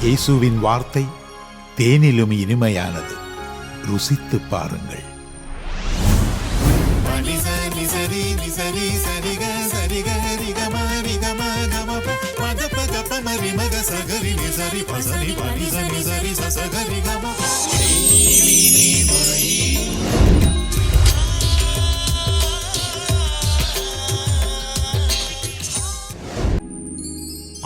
இயேசுவின் வார்த்தை தேனிலும் இனிமையானது. ருசித்து பாருங்கள்.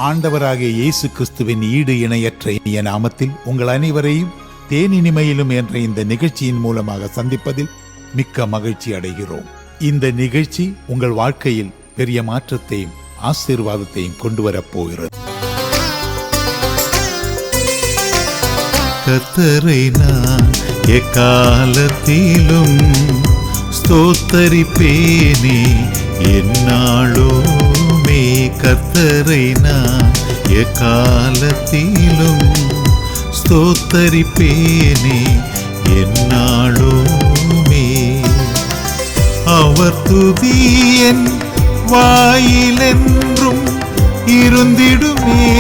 ஆண்டவராகிய இயேசு கிறிஸ்துவின் ஈடு இணையற்ற இனிய நாமத்தில் உங்கள் அனைவரையும் தேனினிமையிலும் என்ற இந்த நிகழ்ச்சியின் மூலமாக சந்திப்பதில் மிக்க மகிழ்ச்சி அடைகிறோம். இந்த நிகழ்ச்சி உங்கள் வாழ்க்கையில் பெரிய மாற்றத்தையும் ஆசீர்வாதத்தையும் கொண்டு வரப்போகிறது. கர்த்தரை நான் எக்காலத்திலும் ஸ்தோத்தரிப்பேனே எந்நாளுமே. கர்த்தரை நான் எக்காலத்திலும் ஸ்தோத்தரிப்பேனே எந்நாளுமே. அவர் துதி என் வாயிலென்றும் இருந்திடுமே.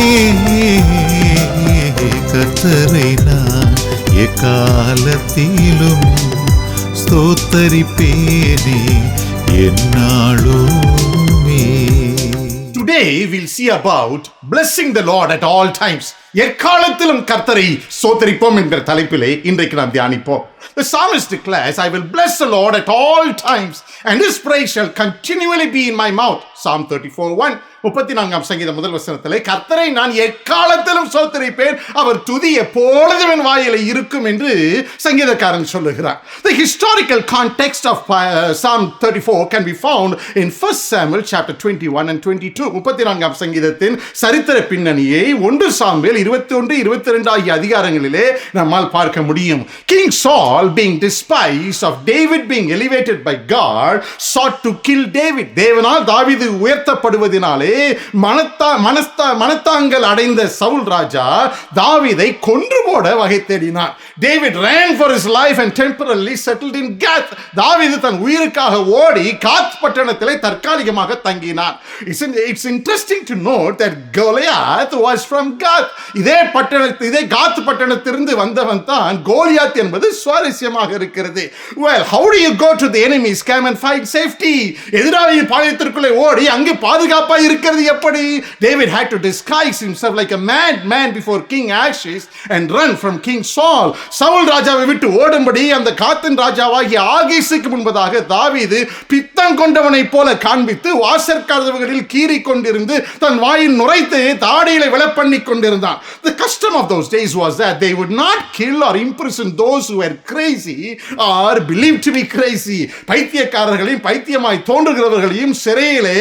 கர்த்தரை நான் எக்காலத்திலும் ஸ்தோத்தரிப்பேனே எந்நாளுமே. Today we'll see about blessing the Lord at all times. எக்காலத்திலும் கர்த்தரை ஸ்தோத்தரிப்போம் என்கிற தலைப்பிலே இன்றைக்கு நாம் தியானிப்போம். The psalmist declares, I will bless the Lord at all times and his praise shall continually be in my mouth. Psalm 34:1. 34ஆம் சங்கீதம் முதல் வசனத்திலே கர்த்தரை நான் எக்காலத்திலும் ஸ்தோத்தரிப்பேன், அவர் துதி எப்பொழுதும் என் வாயிலே இருக்கும் என்று சங்கீதக்காரன் சொல்லுகிறார். The historical context of Psalm 34 can be found in 1 Samuel chapter 21 and 22. 34ஆம் சங்கீதத்தின் சரித்திர பின்னணியை 1 சாமுவேல் 21, 22 ஆகிய அதிகாரங்களிலே நம்மால் பார்க்க முடியும். King Saul, being despised of David being elevated by God, sought to kill David. தேவனால் தாவீது உயர்த்தப்படுவதினாலே மனத்தாங்கல் அடைந்த சவுல் ராஜா தாவீதை கொன்று போட வகை தேடினார். David ran for his life and temporarily settled in Gath. தாவீது தன் உயிருக்காக ஓடி காத் பட்டணத்திலே தற்காலிகமாக தங்கினார். It's interesting to note that Goliath was from Gath. இதே காத் பட்டணத்திலிருந்து வந்தவன் தான் கோலியாத் என்பது சுவாரஸ்யமாக இருக்கிறது. Well, how do you go to the enemy's camp and find safety? எதிராளியின் பாளையத்திற்குள்ளே ஓடி அங்கு பாதுகாப்பாக இருக்கிறது எப்படி? David had to disguise himself like a madman before King Achish and run from King Saul. Saul ராஜாவை விட்டு ஓடும்படி அந்த காத்தின் ராஜாவாகிய ஆகீசுக்கு முன்பதாக தாவீது பித்தம் கொண்டவனை போல காண்பித்து வாசற்கதவுகளில் கீறி கொண்டிருந்து தன் வாயில் நுரைத்து தாடியில விளப்பண்ணி கொண்டிருந்தான். The custom of those days was that they would not kill or imprison those who were crazy or believed to be crazy. பைத்தியக்காரர்களையும் பைத்தியமாய் தோன்றுகிறவர்களையும் சிறையிலே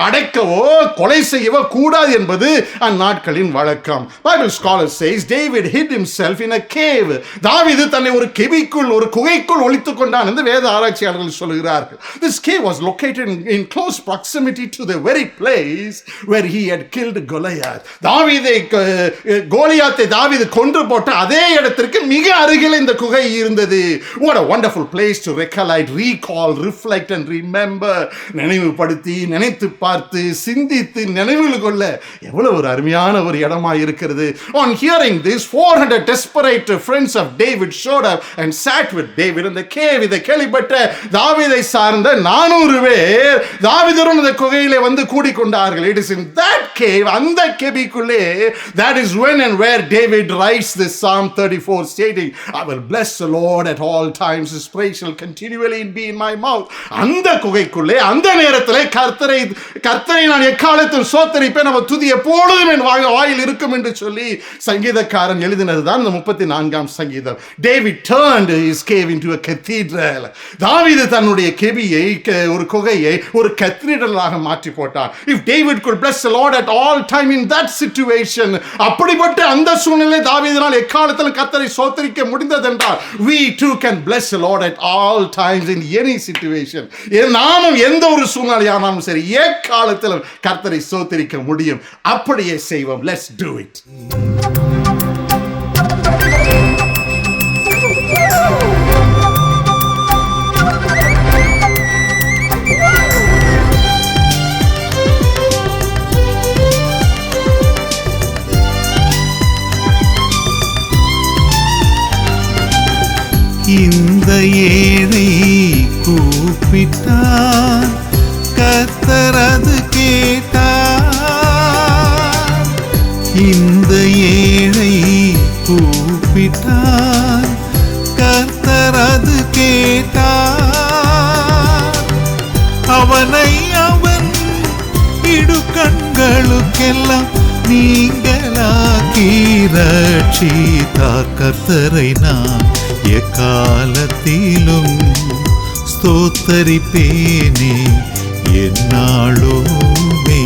அடைக்கவோ கொலை செய்யவோ கூடாது என்பது அந்நாட்களின் வழக்கம். Bible scholars says David hid himself in a cave. தாவீது தன்னை ஒரு கெபிக்குள், ஒரு குகைக்குள் ஒளித்துக் கொண்டான் என்று வேத ஆராய்ச்சியாளர்கள் சொல்கிறார்கள். This cave was located in close proximity to the very place where he had killed Goliath. கோலியாத்தை தாவீது கொன்று போட்ட அதே இடத்திற்கு மிக அருகில் இந்த குகை இருந்தது. What a wonderful place to recollect, recall, reflect and remember. நினைவுபடுத்தி, நினைத்து பார்த்து, சிந்தித்து, நினைவில் கொள்ள எவ்வளவு ஒரு அருமையான ஒரு இடமா இருக்கிறது. On hearing this, 400 desperate friends of David showed up and sat with David in the cave. இதை கேள்விப்பட்ட தாவீதை சார்ந்த 400 பேர் தாவீதுடன் இந்த குகையிலே வந்து கூடிக்கொண்டார்கள். It is in that cave, அந்த கெபிக்குள்ளே, that is when and where David writes this Psalm 34 stating, I will bless the Lord at all times, his praise shall continually be in my mouth. அந்த குகைக்குள்ளே அந்த நேரத்திலே கர்த்தரை நான் எக்காலத்தில் ஸ்தோத்தரிப்பேன், அவர் துதி எப்பொழுதும் என் வாயில் இருக்கும் என்று சொல்லி சங்கீதக்காரன் எழுதினதுதான் இந்த 34ஆம் சங்கீதம். David turned his cave into a cathedral. தாவீது தன்னுடைய கெபியை, ஒரு குகையை ஒரு கத்தீட்ரலாக மாற்றி போட்டார். If David could bless the Lord at all time in that situation, அப்படிப்பட்ட அந்த சூழ்நிலை தாவீதினால் எக்காலத்தில் கர்த்தரை ஸ்தோத்தரிக்க முடிந்ததென்றால் we too can bless the Lord at all times in any situation. நாமும் எந்த ஒரு சூழ்நிலையானாலும் சரி எக்காலத்திலும் கர்த்தரை ஸ்தோத்தரிக்க முடியும். அப்படியே செய்வோம். Let's do it. இந்த ஏழை கூப்பிட்டான், கர்த்தர் அது கேட்டார். இந்த ஏழை கூப்பிட்டான், கர்த்தர் அது கேட்டார். அவனை அவன் இடுக்கண்களுக்கெல்லாம் நீங்களாக்கி ரட்சித்தார். கர்த்தரை நான் எக்காலத்திலும் ஸ்தோத்தரிப்பேனே எந்நாளுமே.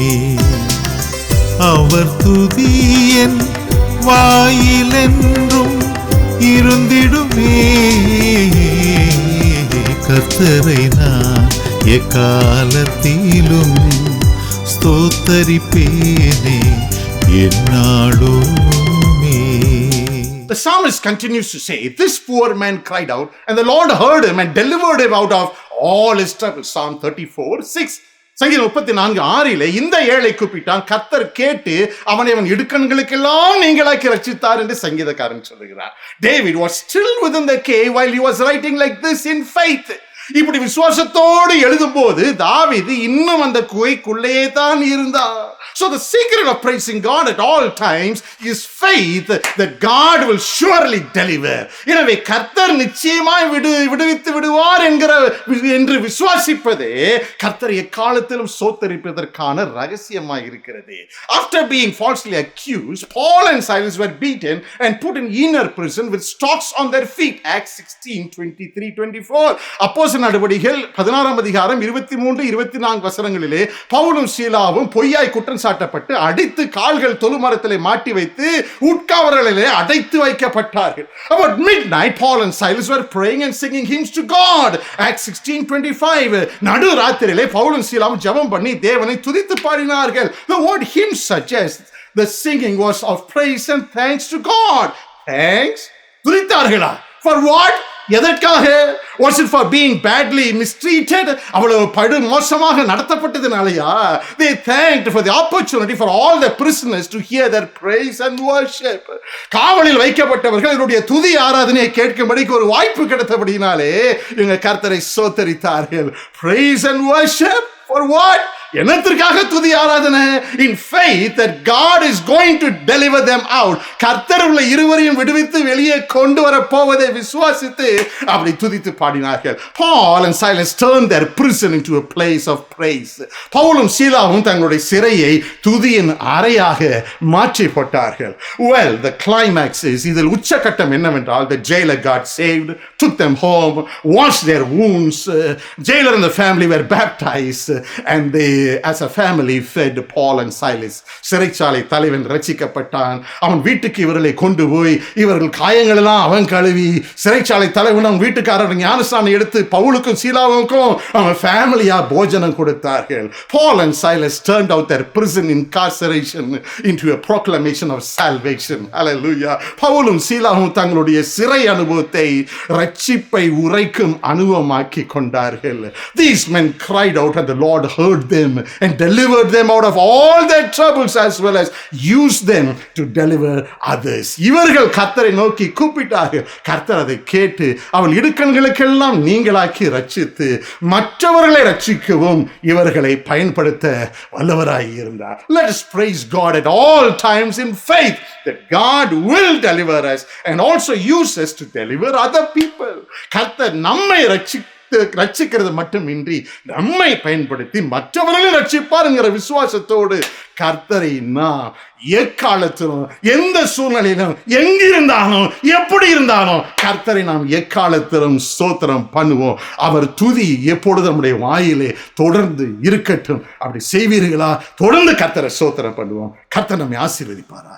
அவர் துதி என் வாயிலென்றும் இருந்திடுமே. கர்த்தரை நான் எக்காலத்திலும் ஸ்தோத்தரிப்பேனே எந்நாளுமே. The psalmist continues to say, this poor man cried out, and the Lord heard him and delivered him out of all his troubles. Psalm 34:6. சங்கீதம் 34:6 இந்த ஏழை கூப்பிட்டான், கர்த்தர் கேட்டு அவனை அவன் இடுக்கண்களுக்கெல்லாம் நீங்களாக்கி ரட்சித்தார் என்று சங்கீதக்காரன் சொல்லுகிறார். David was still within the cave while he was writing like this in faith. இப்படி விசுவாசத்தோடு எழுதும் போது தாவீது இன்னும் அந்த குகைக்குள்ளேயே தான் இருந்தார். So the secret of praising God at all times is faith that God will surely deliver. எனவே கர்த்தர் நிச்சயமாய் விடுவித்து விடுவார் என்று விசுவாசிப்பதே கர்த்தர் எக்காலத்திலும் சோத்தரிப்பதற்கான ரகசியமாய் இருக்கிறது. After being falsely accused, Paul and Silas were beaten and put in inner prison with stocks on their feet. Acts 16:23-24. அப்போஸ்தலர் நடவடிக்கைகள் 16ஆம் அதிகாரம் 23-24 வசனங்களிலே பவுலும் சீலாவும் பொய்யாய் குற்றம் சாட்டப்பட்டு அடித்து கால்கள் தொழுமரத்திலே மாட்டி வைத்து உட்காவர்களிலே அடைத்து வைக்கப்பட்டார்கள். About midnight, Paul and Silas were praying and singing hymns to God. Acts 16:25. நடு ராத்திரியிலே பவுலும் சீலாவும் ஜெபம் பண்ணி தேவனை துதித்து பாடினார்கள். The word hymn suggests the singing was of praise and thanks to God. Thanks? துதித்தார்களா? For what? எதற்காக? Was it for being badly mistreated? அவ்வளவு படு மோசமாக நடத்தப்பட்டதுனாலயா? They thanked for the opportunity for all the prisoners to hear their praise and worship. காவலில் வைக்கப்பட்டவர்கள் என்னுடைய துதி ஆராதனையை கேட்கும்படிக்கு ஒரு வாய்ப்பு கிடைத்தபடினாலே இவங்க கர்த்தரை சோத்தரித்தார்கள். Praise and worship for what? என்னத்திற்காக துதி ஆராதனை? In faith that God is going to deliver them out. கர்த்தர் உள்ள இருவரையும் விடுவித்து வெளியே கொண்டு வர போவதை விசுவாசித்து அப்படி துதித்து பாடினார்கள். Paul and Silas turned their prison into a place of praise. பவுலும் சீலாவும் தங்களுடைய சிறையை துதியின் அறையாக மாற்றி போட்டார்கள். Well, the climax is, இதில் உச்சகட்டம் என்னவென்றால், the jailer got saved, took them home, washed their wounds. Jailer and the family were baptized and they as a family fed Paul and Silas. சிறைச்சாலை தலைவன் ரட்சிக்கப்பட்டான். அவன் வீட்டுக்கு இவர்களை கொண்டு போய் இவர்கள் காயங்கள் எல்லாம் அவன் கழுவி, சிறைச்சாலை தலைவன் அவன் வீட்டுக்காரர் ஞானஸ்நானம் எடுத்து பவுலுக்கும் சீலாவுக்கும் அவன் ஃபேமிலியா போஜனம் கொடுத்தார்கள். Paul and Silas turned out their prison incarceration into a proclamation of salvation. Hallelujah. பவுலும் சீலாவும் தங்களுடைய சிறை அனுபவத்தை ரட்சிப்பை உரைக்கும் அனுபவமாக்கி கொண்டார்கள். These men cried out and the Lord heard them and delivered them out of all their troubles as well as used them to deliver others. இவர்கள் கர்த்தரை நோக்கி கூப்பிட்டார்கள். கர்த்தர் அதை கேட்டு அவள் இடுக்கண்களுக்கெல்லாம் நீங்களாக்கி ரட்சித்து மற்றவர்களை ரட்சிக்கவும் இவர்களை பயன்படுத்த வல்லவராய் இருந்தார். Let us praise God at all times in faith that God will deliver us and also use us to deliver other people. கர்த்தர் நம்மை ரட்சிக்கிறது மட்டுமின்றி நம்மை பயன்படுத்தி மற்றவர்களை ரட்சிப்பாருங்கிற விசுவாசத்தோடு கர்த்தரை நாம் எக்காலத்திலும் எந்த சூழ்நிலையிலும் எங்கிருந்தாலும் எப்படி இருந்தாலும் கர்த்தரை நாம் எக்காலத்திலும் ஸ்தோத்திரம் பண்ணுவோம். அவர் துதி எப்பொழுது நம்முடைய வாயிலே தொடர்ந்து இருக்கட்டும். அப்படி செய்வீர்களா? தொடர்ந்து கர்த்தரை ஸ்தோத்திரம் பண்ணுவோம். கர்த்தர் நம்மை ஆசீர்வதிப்பாரா.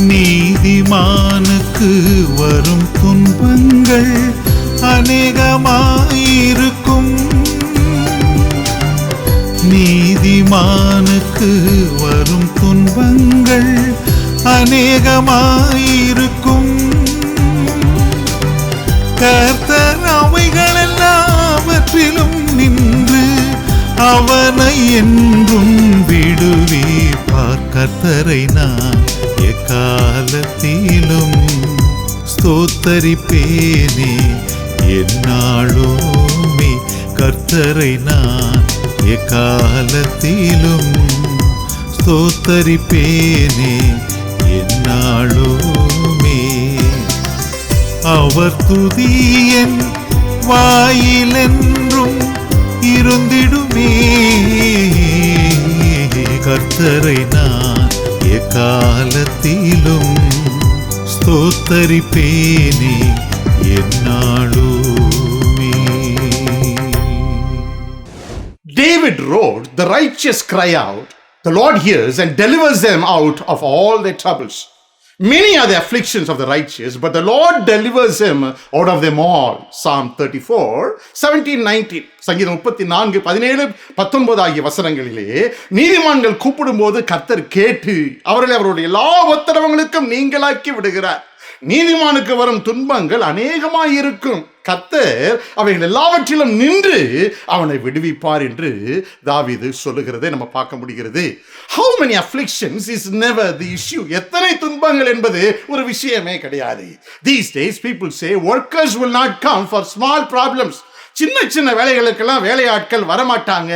நீதிமானுக்கு வரும் துன்பங்கள் அநேகமாயிருக்கும். நீதிமானுக்கு வரும் துன்பங்கள் அநேகமாயிருக்கும். கர்த்தர் அவைகளெல்லாம் அவனை என்றும் விடுவிப்பார். கர்த்தரை நான் எக்காலத்திலும் ஸ்தோத்தரிப்பேனே எந்நாளுமே. கர்த்தரை நான் எக்காலத்திலும் ஸ்தோத்தரிப்பேனே எந்நாளுமே. அவர் துதி என் வாயிலென்றும் இருந்திடுமே. கர்த்தரை நான் எக்காலத்திலும் ஸ்தோத்தரிப்பேனே எந்நாளுமே. David wrote, "The righteous cry out, the Lord hears and delivers them out of all their troubles. Many are the afflictions of the righteous, but the Lord delivers him out of them all." Psalm 34, 17, 19. சங்கீதம் 34, 17, 19 ஆகிய வசனங்களிலே நீதிமான்கள் கூப்பிடும் போது கர்த்தர் கேட்டு அவர்களை அவருடைய எல்லா உத்தரவுகளுக்கும் நீங்களாக்கி விடுகிறார். நீதிமானுக்கு வரும் துன்பங்கள் அநேகமாயிருக்கும், கர்த்தர் அவைகள் எல்லாவற்றிலும் நின்று அவனை விடுவிப்பார் என்று தாவீது சொல்லுகிறதை நம்ம பார்க்க முடிகிறது. How many afflictions is never the issue. எத்தனை துன்பங்கள் என்பது ஒரு விஷயமே கிடையாது. These days people say workers will not come for small problems. சின்ன சின்ன வேலைகளுக்கெல்லாம் வேலையாட்கள் வரமாட்டாங்க.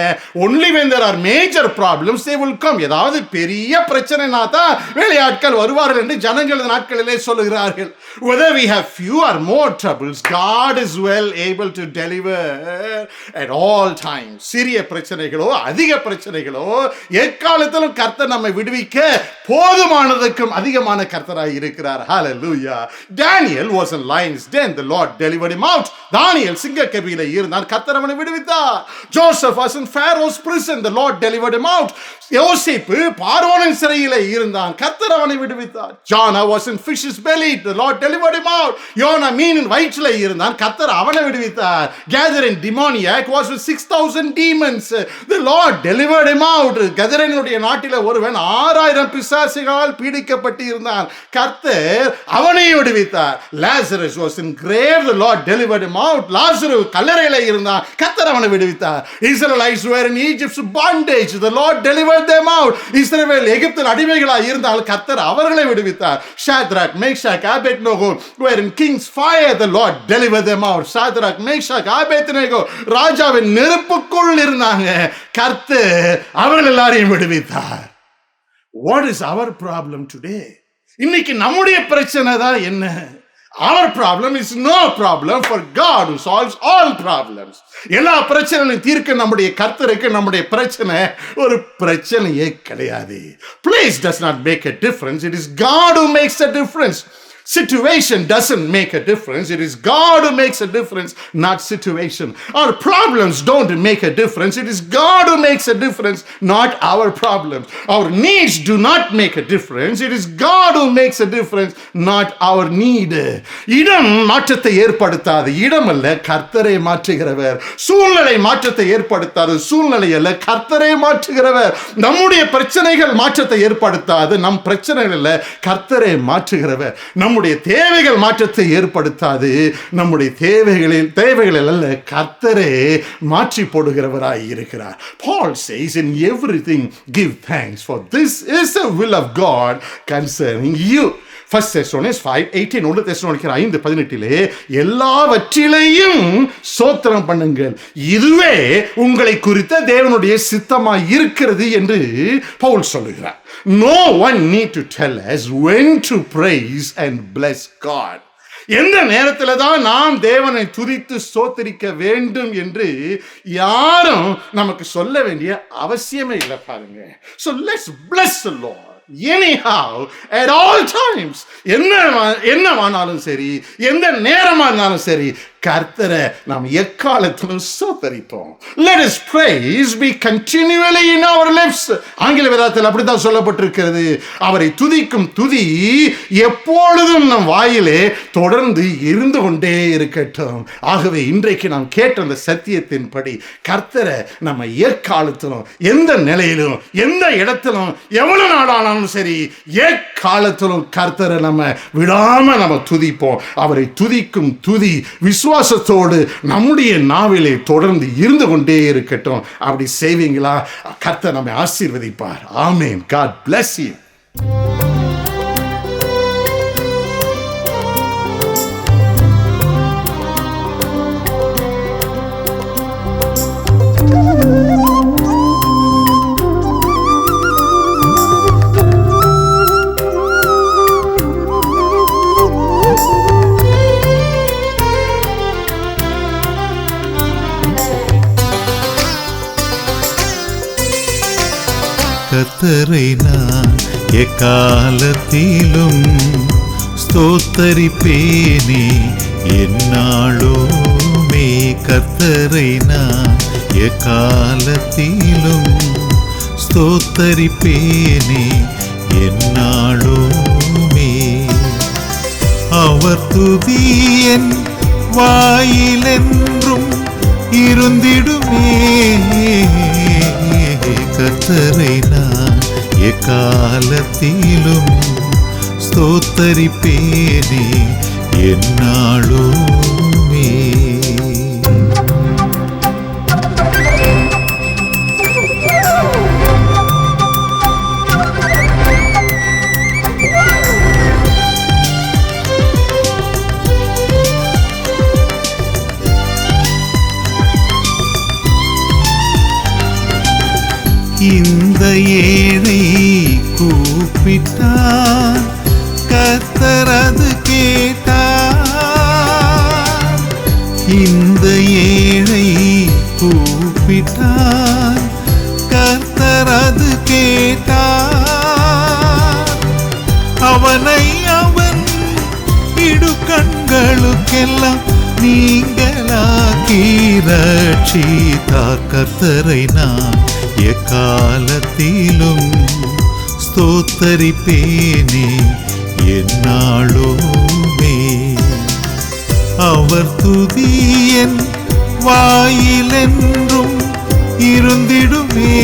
only when there are major problems they will come. ஏதாவது பெரிய பிரச்சனைனா தான் வேலையாட்கள் வருவார்கள் என்று ஜனங்கள் நாட்களிலே சொல்லுகிறார்கள். Whether we have few or more troubles, God is well able to deliver at all times. சிறிய பிரச்சனைகளோ அதிக பிரச்சனைகளோ எக்காலத்திலும் கர்த்தர் நம்மை விடுவிக்க போதுமானதுக்கும் அதிகமான கர்த்தராய் இருக்கிறார். Hallelujah. Daniel was in lion's den. The Lord delivered him out. தானியேல் சிங்கக்கபியிலே இருந்தான், கர்த்தர் அவனை விடுவித்தார். Joseph was in Pharaoh's prison. The Lord delivered him out. யோசேப்பு பார்வோனின் சிறையிலே இருந்தான், கர்த்தர் அவனை விடுவித்தார். Jonah was in fish's belly. The Lord delivered him out. Jonah மீனின் வயிற்றிலே இருந்தான், கர்த்தர் அவனை விடுவித்தார். Gadarene demoniac was with 6,000 demons. The Lord delivered him out. கதரேனுடைய நாட்டிலே ஒருவன் 6,000 பிசாசுகளால் பீடிக்கப்பட்டு இருந்தான், கர்த்தர் அவனை விடுவித்தார். Lazarus was in grave. The Lord delivered him out. லாசரு கல்லறையிலே இருந்தான், கர்த்தர் அவனை விடுவித்தார். Israelites were in Egypt's bondage. The Lord delivered them out. இஸ்ரவேல் எகிப்தில் அடிமைகளாய் இருந்தால் கர்த்தர் அவர்களை விடுவித்தார். Shadrach, Meshach, Abednego were in king's fire. The Lord delivered them out. Shadrach, Meshach, Abednego ராஜாவின் நெருப்புக்குள் இருந்தாங்க, கர்த்தர் அவர்கள் எல்லாரையும் விடுவித்தார். What is our problem today? இன்னைக்கு நம்முடைய பிரச்சனை தான் என்ன? Our problem is no problem for God who solves all problems. எல்லா பிரச்சனைகளையும் தீர்க்க நம்முடைய கர்த்தருக்கு நம்முடைய பிரச்சனை ஒரு பிரச்சனையே கிடையாது. Place does not make a difference. It is God who makes a difference. Situation doesn't make a difference. It is God who makes a difference, not situation. Our problems don't make a difference. It is God who makes a difference, not our problems. Our needs do not make a difference. It is God who makes a difference, not our need. இடம் மாற்றத்தை ஏற்படுத்தாது, இடம் அல்ல கர்த்தரை மாற்றுகிறவர். சூழ்நிலை மாற்றத்தை ஏற்படுத்தாது, சூழ்நிலை அல்ல கர்த்தரை மாற்றுகிறவர். நம்முடைய பிரச்சனைகள் மாற்றத்தை ஏற்படுத்தாது, நம் பிரச்சனைகள் அல்ல கர்த்தரை மாற்றுகிறவர். நம்முடைய தேவைகள் மாற்றத்தை ஏற்படுத்தாது, நம்முடைய தேவைகளில் அல்ல கர்த்தரே மாற்றி போடுகிறவராய் இருக்கிறார். Paul says, in everything give thanks, for this is the will of God concerning you. 1 Thessalonians 5:18, 1 தெசலோனிக்கர் 5:18 எல்லாவற்றிலேயும் ஸ்தோத்திரம் பண்ணுங்கள், இதுவே உங்களை குறித்த தேவனுடைய சித்தமாய் இருக்கிறது என்று பவுல் சொல்லுகிறார். No one need to tell us when to praise and bless God. எந்த நேரத்தில் தான் நாம் தேவனை துதித்து ஸ்தோத்திரிக்க வேண்டும் என்று யாரும் நமக்கு சொல்ல வேண்டிய அவசியமே இல்லை பாருங்க. So let's bless the Lord anyhow at all times. என்னவானாலும் சரி, எந்த நேரமா இருந்தாலும் சரி, கர்த்தரை நாம் எக்காலத்திலும் ஸ்தோத்திரிப்போம். Let his praise be continually in our lips. ஆங்கில வேதத்தில் அப்படித்தான் சொல்லப்பட்டிருக்கிறது. அவரை துதிக்கும் துதி எப்பொழுதும் நம் வாயிலே தொடர்ந்து இருந்து கொண்டே இருக்கட்டும். ஆகவே இன்றைக்கு நாம் கேட்ட அந்த சத்தியத்தின்படி கர்த்தரை நம்ம எக்காலத்திலும் எந்த நிலையிலும் எந்த இடத்திலும் எவ்வளவு நாளானாலும் சரி எக்காலத்திலும் கர்த்தரை நம்ம விடாம நம்ம துதிப்போம். அவரை துதிக்கும் துதி விசுவாச விசுவாசத்தோடு நம்முடைய நாவிலே தொடர்ந்து இருந்து கொண்டே இருக்கட்டும். அப்படி செய்வீங்களா? கர்த்தர் நம்மை ஆசீர்வதிப்பார். ஆமென். God bless you. கர்த்தரை நான் எக்காலத்திலும் ஸ்தோத்தரிப்பேனே எந்நாளுமே. கர்த்தரை நான் எக்காலத்திலும் ஸ்தோத்தரிப்பேனே எந்நாளுமே. அவர் துதி என் வாயிலென்றும் இருந்திடுமே. கர்த்தரை நான் எக்காலத்திலும் ஸ்தோத்தரிப்பேனே எந்நாளுமே. இந்த ஏழை கூப்பிட்டார், கர்த்தர் அது கேட்டார். இந்த ஏழை கூப்பிட்டார், கர்த்தர் அது கேட்டார். அவனை அவன் இடுக்கண்களுக்கெல்லாம் நீங்களாக்கி ரட்சித்தார். கர்த்தரை நான் எக்காலத்திலும் ஸ்தோத்தரிப்பேனே எந்நாளுமே. அவர் துதி என் வாயிலென்றும் இருந்திடுமே.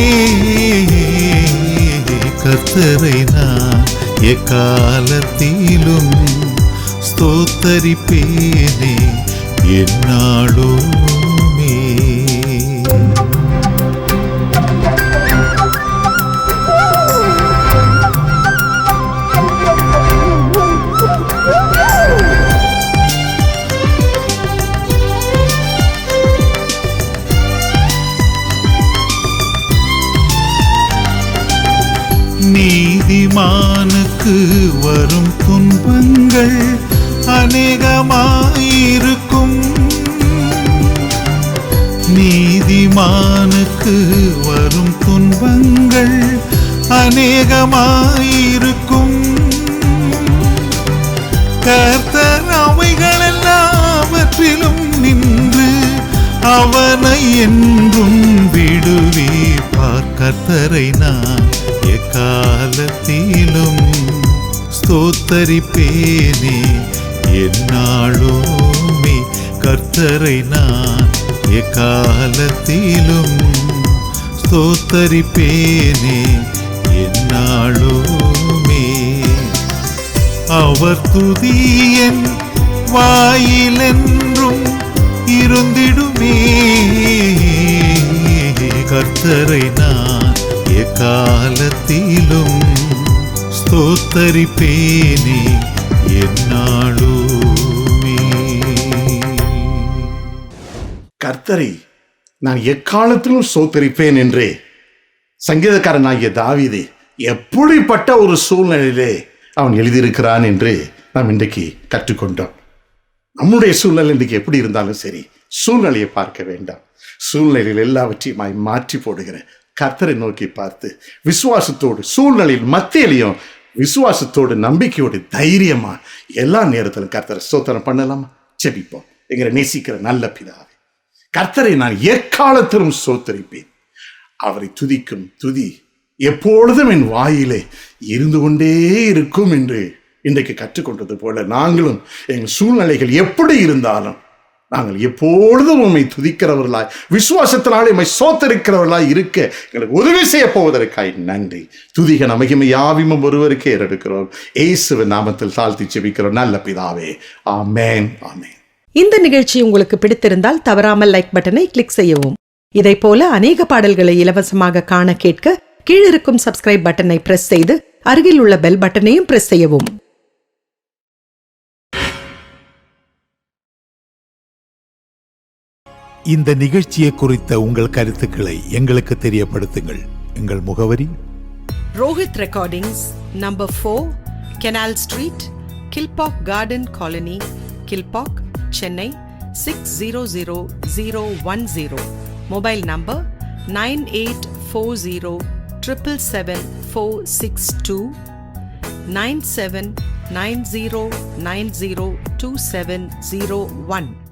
கர்த்தரை நான் எக்காலத்திலும் ஸ்தோத்தரிப்பேனே எந்நாளுமே. நீதிமானுக்கு வரும் துன்பங்கள் அநேகமாயிருக்கும். நீதிமானுக்கு வரும் துன்பங்கள் அநேகமாயிருக்கும். கர்த்தர் அவைகளெல்லாவற்றிலும் நின்று அவனை என்றும் விடுவிப்பார். கர்த்தரை நான் எக்காலத்திலும் ஸ்தோத்தரிப்பேனே எந்நாளுமே. கர்த்தரை நான் எக்காலத்திலும் ஸ்தோத்தரிப்பேனே எந்நாளுமே. அவர் துதி என் வாயிலென்றும் இருந்திடுமே. கர்த்தரை நான் எக்காலத்திலும் ஸ்தோத்தரிப்பேனே எந்நாளுமே. கர்த்தரை நான் எக்காலத்திலும் ஸ்தோத்தரிப்பேன் என்றே சங்கீதக்காரனாகிய தாவீது எப்படிப்பட்ட ஒரு சூழ்நிலையிலே அவன் எழுதியிருக்கிறான் என்று நாம் இன்றைக்கு கற்றுக்கொண்டோம். நம்முடைய சூழ்நிலை இன்றைக்கு எப்படி இருந்தாலும் சரி, சூழ்நிலையை பார்க்க வேண்டாம். சூழ்நிலையில் எல்லாவற்றையும் மாற்றி போடுகிற கர்த்தரை நோக்கி பார்த்து விசுவாசத்தோடு, சூழ்நிலையில் மத்தியிலையும் விசுவாசத்தோடு, நம்பிக்கையோடு, தைரியமா எல்லா நேரத்திலும் கர்த்தரை ஸ்தோத்திரம் பண்ணலாமா? ஜெபிப்போம். எங்களை நேசிக்கிற நல்ல பிதாவே, கர்த்தரை நான் எக்காலத்திலும் ஸ்தோத்தரிப்பேன். அவரை துதிக்கும் துதி எப்பொழுதும் என் வாயிலே இருந்து கொண்டே இருக்கும் என்று இன்றைக்கு கற்றுக்கொண்டது போல நாங்களும் எங்கள் சூழ்நிலைகள் எப்படி இருந்தாலும் நாங்கள் எப்பொழுதும் உம்மை துதிக்கிறவர்களாய், விசுவாசத்தினாலே உம்மை ஸ்தோத்தரிக்கிறவர்களாய் இருக்க எங்களுக்கு உதவி செய்ய போவதற்காய் நன்றி. துதிக மகிமை யாவும் ஒருவருக்கே ஏறெடுக்கிறோம். இயேசுவின் நாமத்தில் தாழ்த்தி ஜெபிக்கிறோம் நல்ல பிதாவே. ஆமென், ஆமென். இந்த நிகழ்ச்சி உங்களுக்கு பிடித்திருந்தால் தவறாமல் லைக் பட்டனை கிளிக் செய்யவும். இதைப்போல அநேக பாடல்களை இலவசமாக காண கேட்க கீழிருக்கும் சப்ஸ்கிரைப் பட்டனை பிரஸ் செய்து அருகில் உள்ள பெல் பட்டனையும் பிரஸ் செய்யவும். இந்த நிகழ்ச்சியை குறித்த உங்கள் கருத்துக்களை எங்களுக்கு தெரியப்படுத்துங்கள். எங்கள் முகவரி Rohit recordings, number 4, canal street, Kilpauk garden colony, Kilpauk, Chennai 600010. Mobile number 9840777462 9790902701.